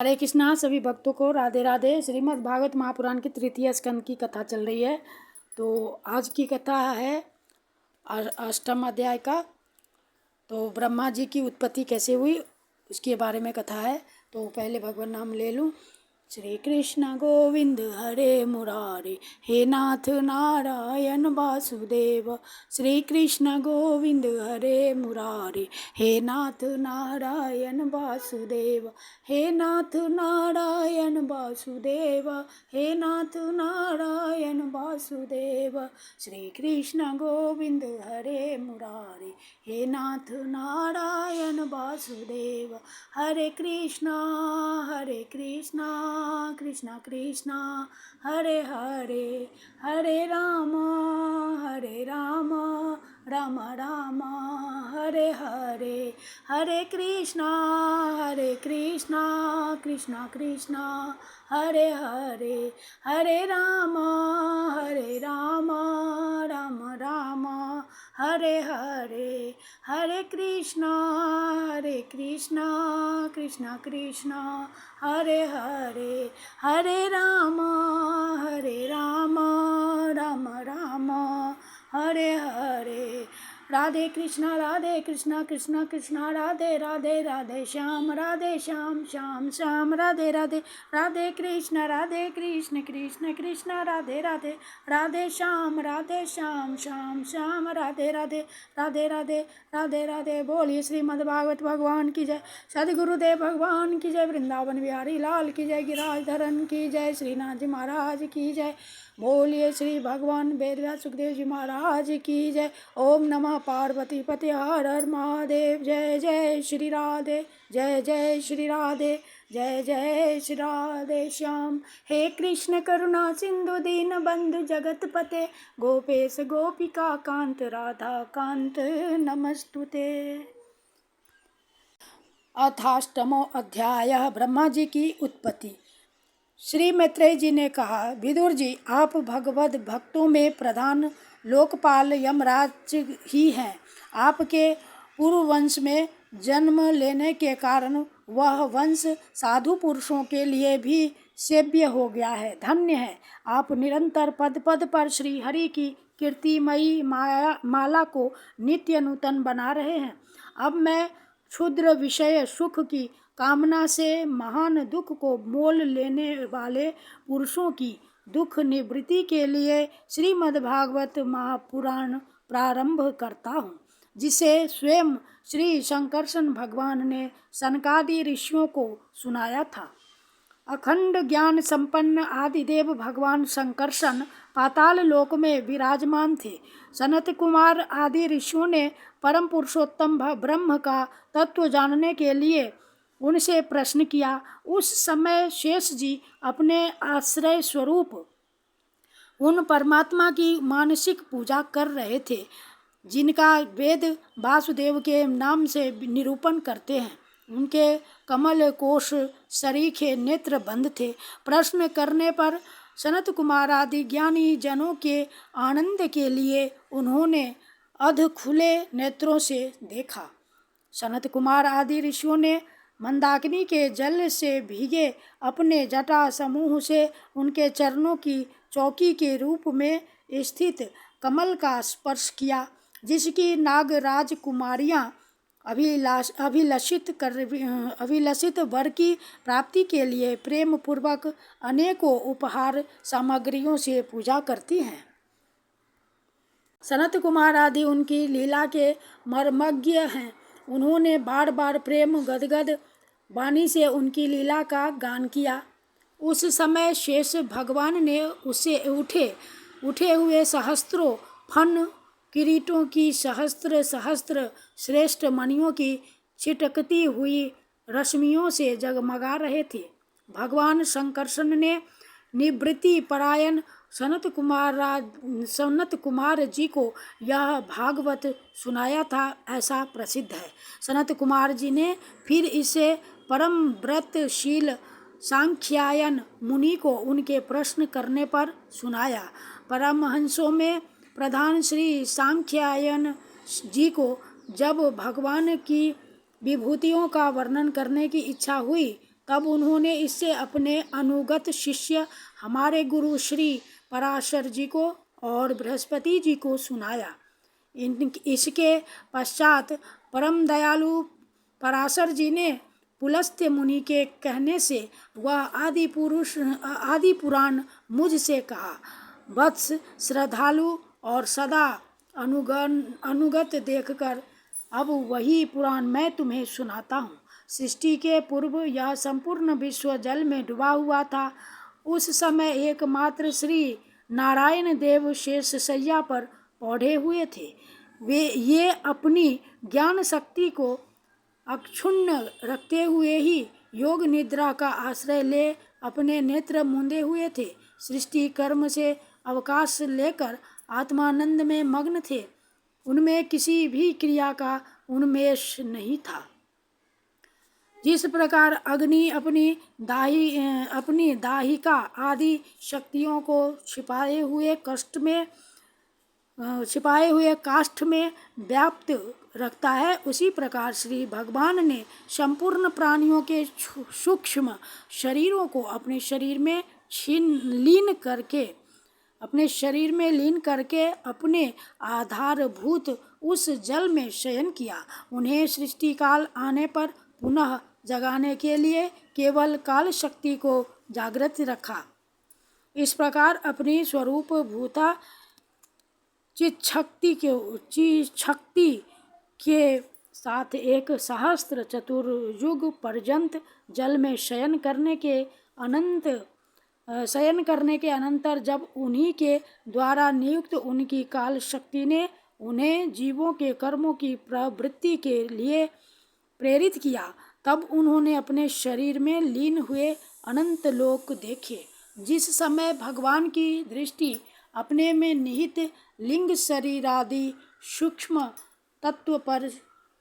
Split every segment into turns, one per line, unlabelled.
हरे कृष्णा। सभी भक्तों को राधे राधे। श्रीमद् भागवत महापुराण के तृतीय स्कंद की कथा चल रही है। तो आज की कथा है अष्टम अध्याय का। तो ब्रह्मा जी की उत्पत्ति कैसे हुई उसके बारे में कथा है। तो पहले भगवान नाम ले लूँ। श्री कृष्ण गोविंद हरे मुरारे, हे नाथ नारायण वासुदेव। श्री कृष्ण गोविंद हरे मुरारे, हे नाथ नारायण वासुदेव। हे नाथ नारायण वासुदेव, हे नाथ नारायण वासुदेव। श्री कृष्ण गोविंद हरे मुरारे, हे नाथ नारायण वासुदेव। हरे कृष्णा कृष्णा कृष्णा हरे हरे, हरे राम राम राम हरे हरे। हरे कृष्णा कृष्णा कृष्णा हरे हरे, हरे राम राम राम हरे हरे। हरे कृष्णा कृष्णा कृष्णा हरे हरे, हरे राम राम राम हरे हरे। राधे कृष्णा कृष्णा कृष्णा राधे राधे, राधे श्याम श्याम श्याम राधे राधे। राधे कृष्ण कृष्ण कृष्ण राधे राधे, राधे श्याम श्याम श्याम राधे राधे। राधे राधे राधे राधे। बोलिए श्रीमद् भागवत भगवान की जय, सद्गुरुदेव भगवान की जय, वृंदावन बिहारी लाल की जय, गिरिराजधरन की जय, श्रीनाथ जी महाराज की जय। बोलिए श्री भगवान वेदव्यास सुखदेव जी महाराज की जय। ओम नमः पार्वती पते हर हर महादेव। जय जय श्री राधे, जय जय श्री राधे, जय जय श्री राधे श्याम। हे कृष्ण करुणा सिंधु दीन बंधु जगत पते, गोपेश गोपिका कांत राधा कांत नमस्तुते। अथाष्टमो अध्याय ब्रह्मा जी की उत्पत्ति। श्री मैत्रेय जी ने कहा, विदुर जी, आप भगवत भक्तों में प्रधान लोकपाल यमराज ही हैं। आपके पूर्व वंश में जन्म लेने के कारण वह वंश साधु पुरुषों के लिए भी सेव्य हो गया है। धन्य है, आप निरंतर पद पद पर श्री हरि की कीर्तिमयी माला को नित्य नूतन बना रहे हैं। अब मैं क्षुद्र विषय सुख की कामना से महान दुख को मोल लेने वाले पुरुषों की दुख निवृत्ति के लिए श्रीमद् भागवत महापुराण प्रारंभ करता हूँ, जिसे स्वयं श्री शंकरसन भगवान ने सनकादि ऋषियों को सुनाया था। अखंड ज्ञान संपन्न आदिदेव भगवान शंकरसन पाताल लोक में विराजमान थे। सनत कुमार आदि ऋषियों ने परम पुरुषोत्तम ब्रह्म का तत्व जानने के लिए उनसे प्रश्न किया। उस समय शेष जी अपने आश्रय स्वरूप उन परमात्मा की मानसिक पूजा कर रहे थे, जिनका वेद वासुदेव के नाम से निरूपण करते हैं। उनके कमल कोश सरीखे नेत्र बंद थे। प्रश्न करने पर सनत कुमार आदि ज्ञानी जनों के आनंद के लिए उन्होंने अध खुले नेत्रों से देखा। सनत कुमार आदि ऋषियों ने मंदाकिनी के जल से भीगे अपने जटा समूह से उनके चरणों की चौकी के रूप में स्थित कमल का स्पर्श किया, जिसकी नागराज कुमारियां अभिलषित वर की प्राप्ति के लिए प्रेम पूर्वक अनेकों उपहार सामग्रियों से पूजा करती हैं। सनत कुमार आदि उनकी लीला के मर्मज्ञ हैं। उन्होंने बार बार प्रेम गदगद वाणी से उनकी लीला का गान किया। उस समय शेष भगवान ने उसे उठे हुए सहस्त्रों फन किरीटों की सहस्त्र श्रेष्ठ मणियों की छिटकती हुई रश्मियों से जगमगा रहे थे। भगवान शंकरसन ने निवृत्ति परायण सनत कुमार जी को यह भागवत सुनाया था, ऐसा प्रसिद्ध है। सनत कुमार जी ने फिर इसे परम व्रतशील सांख्यायन मुनि को उनके प्रश्न करने पर सुनाया। परमहंसों में प्रधान श्री सांख्यायन जी को जब भगवान की विभूतियों का वर्णन करने की इच्छा हुई तब उन्होंने इससे अपने अनुगत शिष्य हमारे गुरु श्री पराशर जी को और बृहस्पति जी को सुनाया। इसके पश्चात परम दयालु पराशर जी ने पुलस्त्य मुनि के कहने से वह आदि पुराण मुझसे कहा। वत्स, श्रद्धालु और सदा अनुगत देखकर अब वही पुराण मैं तुम्हें सुनाता हूँ। सृष्टि के पूर्व यह संपूर्ण विश्व जल में डूबा हुआ था। उस समय एकमात्र श्री नारायण देव शेष शैया पर पौधे हुए थे। ये अपनी ज्ञान शक्ति को अक्षुण्ण रखते हुए ही योग निद्रा का आश्रय ले अपने नेत्र मूंदे हुए थे। सृष्टि कर्म से अवकाश लेकर आत्मानंद में मग्न थे। उनमें किसी भी क्रिया का उन्मेष नहीं था। जिस प्रकार अग्नि अपनी दाहिका आदि शक्तियों को छिपाए हुए काष्ठ में व्याप्त रखता है, उसी प्रकार श्री भगवान ने संपूर्ण प्राणियों के सूक्ष्म शरीरों को अपने शरीर में लीन करके अपने आधारभूत उस जल में शयन किया। उन्हें सृष्टि काल आने पर पुनः जगाने के लिए केवल काल शक्ति को जागृत रखा। इस प्रकार अपनी स्वरूप भूता चित्शक्ति के साथ एक सहस्त्र चतुर्युग पर्यंत जल में शयन करने के अनंतर जब उन्हीं के द्वारा नियुक्त उनकी काल शक्ति ने उन्हें जीवों के कर्मों की प्रवृत्ति के लिए प्रेरित किया, तब उन्होंने अपने शरीर में लीन हुए अनंत लोक देखे। जिस समय भगवान की दृष्टि अपने में निहित लिंग शरीरादि सूक्ष्म तत्व पर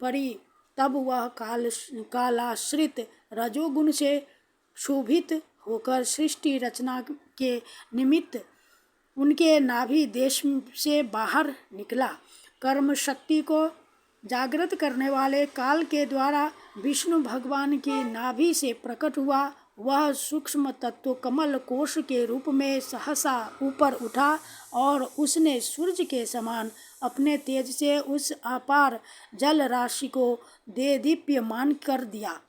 पड़ी, तब वह कालाश्रित रजोगुण से शोभित होकर सृष्टि रचना के निमित्त उनके नाभि देश से बाहर निकला। कर्म शक्ति को जागृत करने वाले काल के द्वारा विष्णु भगवान की नाभि से प्रकट हुआ। वह सूक्ष्म तत्व कमल कोश के रूप में सहसा ऊपर उठा और उसने सूर्य के समान अपने तेज से उस अपार जल राशि को देदीप्यमान कर दिया।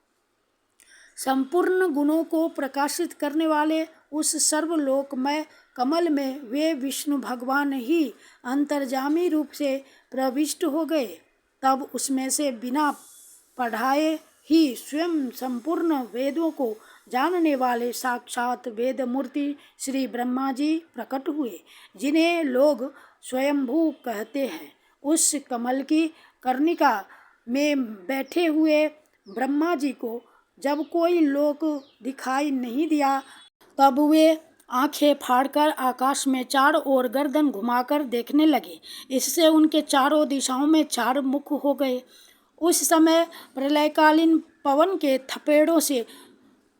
संपूर्ण गुणों को प्रकाशित करने वाले उस सर्वलोकमय कमल में वे विष्णु भगवान ही अंतर्जामी रूप से प्रविष्ट हो गए। तब उसमें से बिना पढ़ाए ही स्वयं संपूर्ण वेदों को जानने वाले साक्षात वेद मूर्ति श्री ब्रह्मा जी प्रकट हुए, जिन्हें लोग स्वयंभू कहते हैं। उस कमल की कर्णिका में बैठे हुए ब्रह्मा जी को जब कोई लोक दिखाई नहीं दिया, तब वे आंखें फाड़कर आकाश में चारों ओर गर्दन घुमाकर देखने लगे। इससे उनके चारों दिशाओं में चार मुख हो गए। उस समय प्रलयकालीन पवन के थपेड़ों से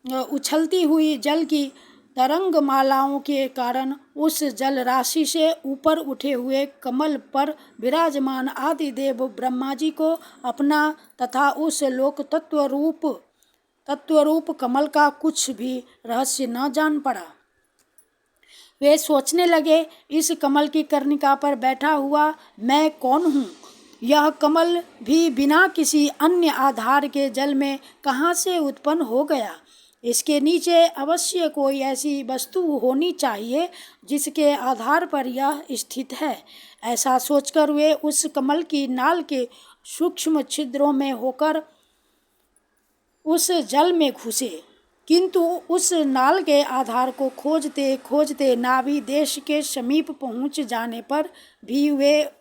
उछलती हुई जल की तरंग मालाओं के कारण उस जल राशि से ऊपर उठे हुए कमल पर विराजमान आदिदेव ब्रह्मा जी को अपना तथा उस लोक तत्वरूप कमल का कुछ भी रहस्य न जान पड़ा। वे सोचने लगे, इस कमल की कर्णिका पर बैठा हुआ मैं कौन हूँ? यह कमल भी बिना किसी अन्य आधार के जल में कहाँ से उत्पन्न हो गया? इसके नीचे अवश्य कोई ऐसी वस्तु होनी चाहिए जिसके आधार पर यह स्थित है। ऐसा सोचकर वे उस कमल की नाल के सूक्ष्म छिद्रों में होकर उस जल में घुसे, किंतु उस नाल के आधार को खोजते खोजते नाभि देश के समीप पहुंच जाने पर भी वे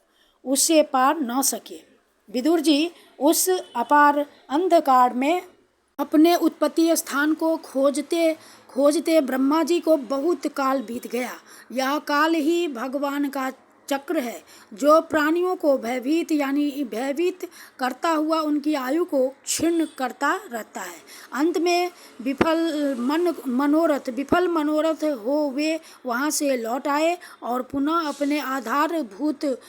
उससे पार न सके। विदुर जी उस अपार अंधकार में अपने उत्पत्ति स्थान को खोजते खोजते ब्रह्मा जी को बहुत काल बीत गया। यह काल ही भगवान का चक्र है, जो प्राणियों को भयभीत करता हुआ उनकी आयु को क्षीण करता रहता है। अंत में विफल मनोरथ हो वे वहाँ से लौट आए और पुनः अपने आधारभूत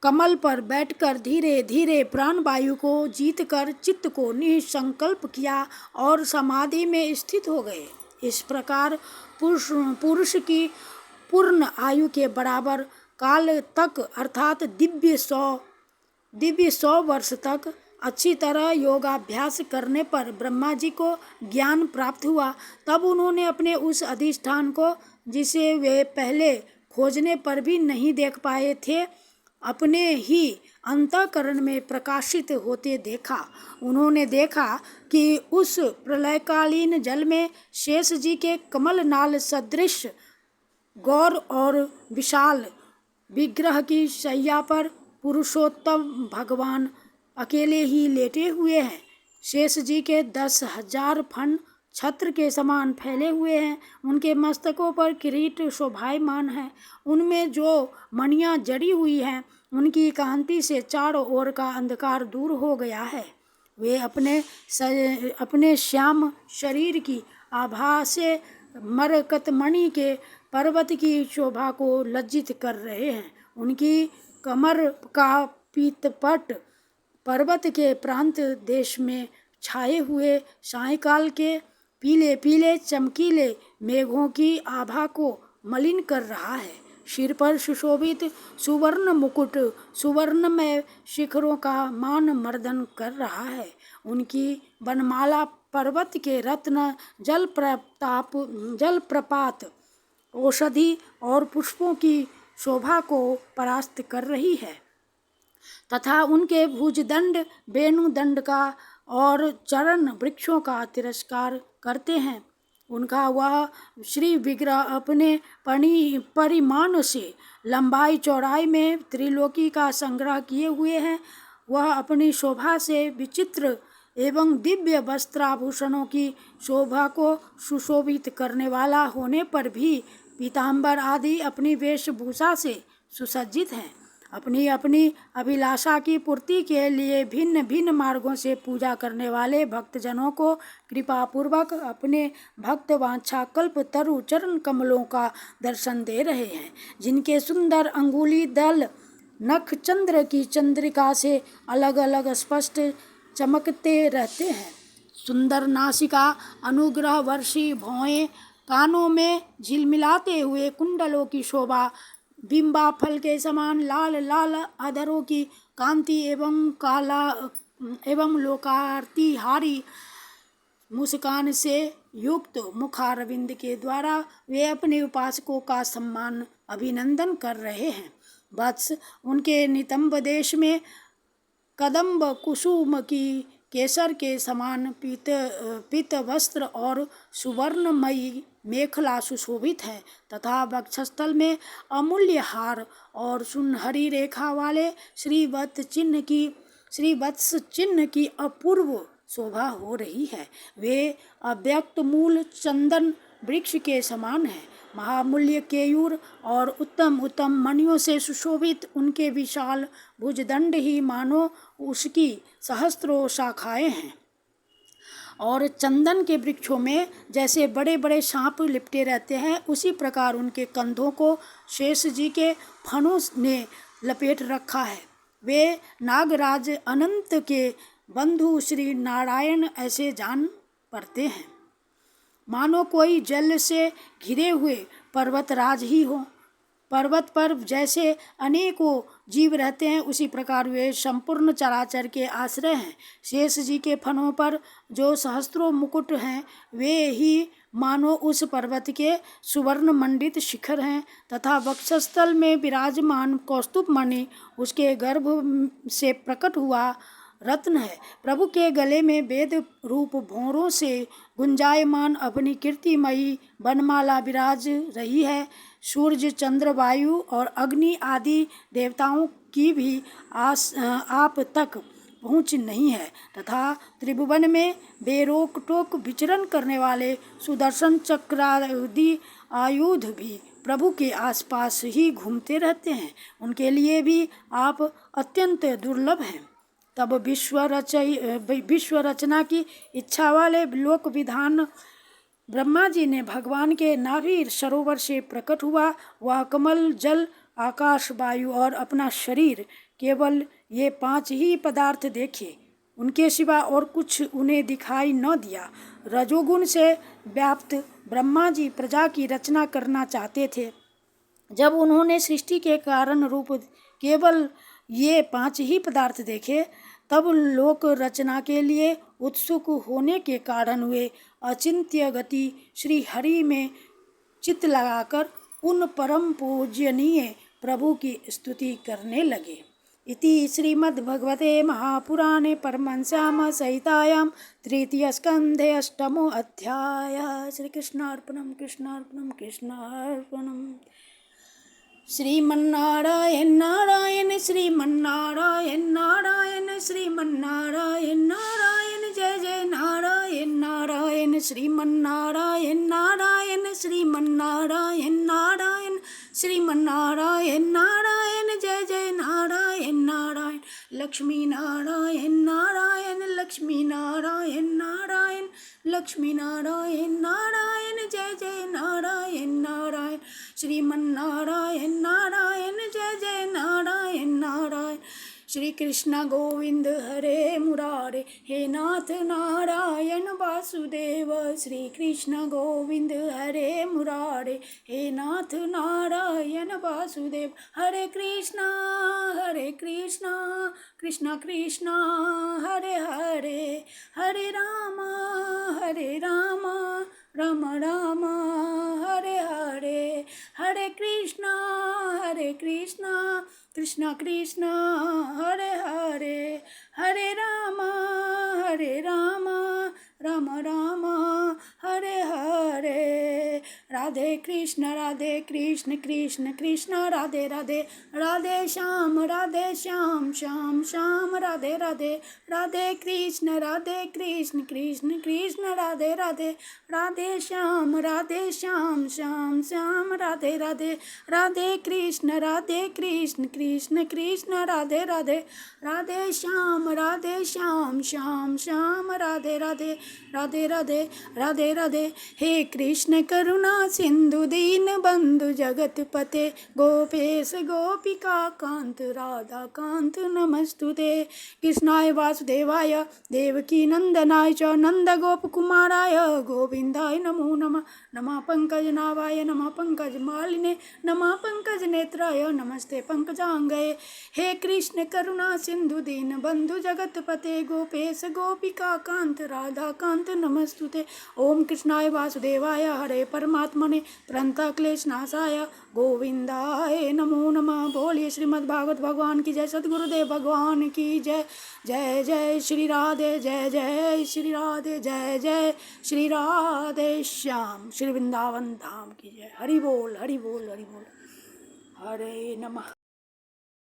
कमल पर बैठकर धीरे धीरे प्राणवायु को जीतकर चित्त को निसंकल्प किया और समाधि में स्थित हो गए। इस प्रकार पुरुष की पूर्ण आयु के बराबर काल तक अर्थात दिव्य 100 वर्ष तक अच्छी तरह योगाभ्यास करने पर ब्रह्मा जी को ज्ञान प्राप्त हुआ। तब उन्होंने अपने उस अधिष्ठान को, जिसे वे पहले खोजने पर भी नहीं देख पाए थे, अपने ही अंतःकरण में प्रकाशित होते देखा। उन्होंने देखा कि उस प्रलयकालीन जल में शेष जी के कमल नाल सदृश गौर और विशाल विग्रह की शैया पर पुरुषोत्तम भगवान अकेले ही लेटे हुए हैं। शेष जी के 10,000 फण छत्र के समान फैले हुए हैं। उनके मस्तकों पर किरीट शोभायमान है। उनमें जो मणियाँ जड़ी हुई हैं, उनकी कांति से चारों ओर का अंधकार दूर हो गया है। वे अपने श्याम शरीर की आभा से मरकतमणि के पर्वत की शोभा को लज्जित कर रहे हैं। उनकी कमर का पीतपट पर्वत के प्रांत देश में छाए हुए सायंकाल के पीले पीले चमकीले मेघों की आभा को मलिन कर रहा है। सिर पर सुशोभित सुवर्ण मुकुट सुवर्णमय शिखरों का मान मर्दन कर रहा है। उनकी वनमाला पर्वत के रत्न जलप्रपात औषधि और पुष्पों की शोभा को परास्त कर रही है तथा उनके भुजदंड वेणुदंड का और चरण वृक्षों का तिरस्कार करते हैं। उनका वह श्री विग्रह अपने परिमाण से लंबाई चौड़ाई में त्रिलोकी का संग्रह किए हुए हैं। वह अपनी शोभा से विचित्र एवं दिव्य वस्त्राभूषणों की शोभा को सुशोभित करने वाला होने पर भी पीताम्बर आदि अपनी वेशभूषा से सुसज्जित हैं। अपनी अपनी अभिलाषा की पूर्ति के लिए भिन्न भिन्न मार्गों से पूजा करने वाले भक्तजनों को कृपापूर्वक अपने भक्त वांछा कल्प तरु चरण कमलों का दर्शन दे रहे हैं, जिनके सुंदर अंगुली दल नख चंद्र की चंद्रिका से अलग अलग स्पष्ट चमकते रहते हैं। सुंदर नासिका, अनुग्रह वर्षी भौएं, कानों में झिलमिलाते हुए कुंडलों की शोभा, बिंबा फल के समान लाल लाल अधरों की कांति एवं लोकार्तिहारी मुस्कान से युक्त मुखारविंद के द्वारा वे अपने उपासकों का सम्मान अभिनंदन कर रहे हैं। वत्स, उनके नितंब देश में कदम्ब कुसुम की केसर के समान पीत वस्त्र और सुवर्णमयी मेखला सुशोभित है तथा वक्षस्थल में अमूल्य हार और सुनहरी रेखा वाले श्रीवत्स चिन्ह की अपूर्व शोभा हो रही है। वे अव्यक्त मूल चंदन वृक्ष के समान है। महामूल्य केयूर और उत्तम उत्तम मणियों से सुशोभित उनके विशाल भुजदंड ही मानो उसकी सहस्त्रों शाखाएं हैं और चंदन के वृक्षों में जैसे बड़े बड़े सांप लिपटे रहते हैं, उसी प्रकार उनके कंधों को शेष जी के फणों ने लपेट रखा है। वे नागराज अनंत के बंधु श्री नारायण ऐसे जान पड़ते हैं, मानो कोई जल से घिरे हुए पर्वतराज ही हो। पर्वत पर जैसे अनेकों जीव रहते हैं, उसी प्रकार वे संपूर्ण चराचर के आश्रय हैं। शेष जी के फनों पर जो सहस्त्रों मुकुट हैं, वे ही मानो उस पर्वत के सुवर्ण मंडित शिखर हैं तथा वक्षस्थल में विराजमान कौस्तुभ मणि उसके गर्भ से प्रकट हुआ रत्न है। प्रभु के गले में वेद रूप भौरों से गुंजायमान अपनी कीर्तिमयी वनमाला विराज रही है। सूर्य, चंद्र, वायु और अग्नि आदि देवताओं की भी आप तक पहुँच नहीं है तथा त्रिभुवन में बेरोक टोक विचरण करने वाले सुदर्शन चक्रादि आयुध भी प्रभु के आसपास ही घूमते रहते हैं। उनके लिए भी आप अत्यंत दुर्लभ हैं। तब विश्व रचना की इच्छा वाले लोक विधान ब्रह्मा जी ने भगवान के नाभि सरोवर से प्रकट हुआ। वह कमल जल, आकाश, वायु और अपना शरीर केवल ये 5 ही पदार्थ देखे, उनके सिवा और कुछ उन्हें दिखाई न दिया। रजोगुण से व्याप्त ब्रह्मा जी प्रजा की रचना करना चाहते थे। जब उन्होंने सृष्टि के कारण रूप केवल ये 5 ही पदार्थ देखे, तब लोक रचना के लिए उत्सुक होने के कारण वे अचिंत्य गति श्री हरि में चित्त लगाकर उन परम पूजनीय प्रभु की स्तुति करने लगे। इति श्रीमद्भगवते महापुराणे परमहंस्याम संहितायां तृतीय स्कंधे अष्टमो अध्यायः। श्रीकृष्णार्पणं कृष्णार्पणं कृष्णार्पणम्। श्रीमन्नारायण नारायण श्रीमन्नारायण नारायण श्रीमन्नारायण नारायण जय जय नारायण नारायण श्रीमन्नारायण नारायण श्रीमन्नारायण नारायण श्रीमन्नारायण नारायण जय जय नारायण नारायण लक्ष्मी नारायण नारायण लक्ष्मी नारायण नारायण लक्ष्मी नारायण नारायण जय जय नारायण नारायण श्रीमन्नारायण नारायण जय जय नारायण नारायण। श्री कृष्ण गोविंद हरे मुरारे, हे नाथ नारायण वासुदेव। श्री कृष्ण गोविंद हरे मुरारे, हे नाथ नारायण वासुदेव। हरे कृष्णा कृष्णा कृष्णा हरे हरे, हरे रामा राम राम हरे हरे। हरे कृष्णा कृष्णा कृष्णा हरे हरे, हरे राम राम राम हरे हरे। राधे कृष्ण कृष्ण कृष्ण राधे राधे, राधे श्याम श्याम श्याम राधे राधे। राधे कृष्ण कृष्ण कृष्ण राधे राधे, राधे श्याम श्याम श्याम राधे राधे। राधे कृष्ण कृष्ण कृष्ण राधे राधे, राधे श्याम श्याम श्याम राधे राधे। राधे राधे राधे राधे। हे कृष्ण करुणा सिंधु दीन बंधु जगत पते, गोपेश गोपिका कांत राधा कांत नमस्तुते। कृष्णाय वासुदेवाय देवकी नंदनाय च नंद गोप कुमाराय गोविंदाय नमो नमः। नमः पंकजनाभाय नमः पंकजमालिने नमः पंकजनेत्राय नमस्ते पंकजांगये। हे कृष्ण करुणा सिंधु दीन बंधु जगत पते, गोपेश गोपिका कांत राधा कांत नमस्तुते। ओम कृष्णाय वासुदेवाय हरे परमात्मने प्रणत क्लेश नाशाय गोविंदाय नमो नमः। बोलिए श्रीमद् भागवत भगवान की जय, सद्गुरुदेव भगवान की जय। जय जय श्री राधे, जय जय श्री राधे, जय जय श्री राधे श्याम। श्री वृंदावन धाम की जय। हरि बोल हरि बोल हरि बोल। हरे नमः।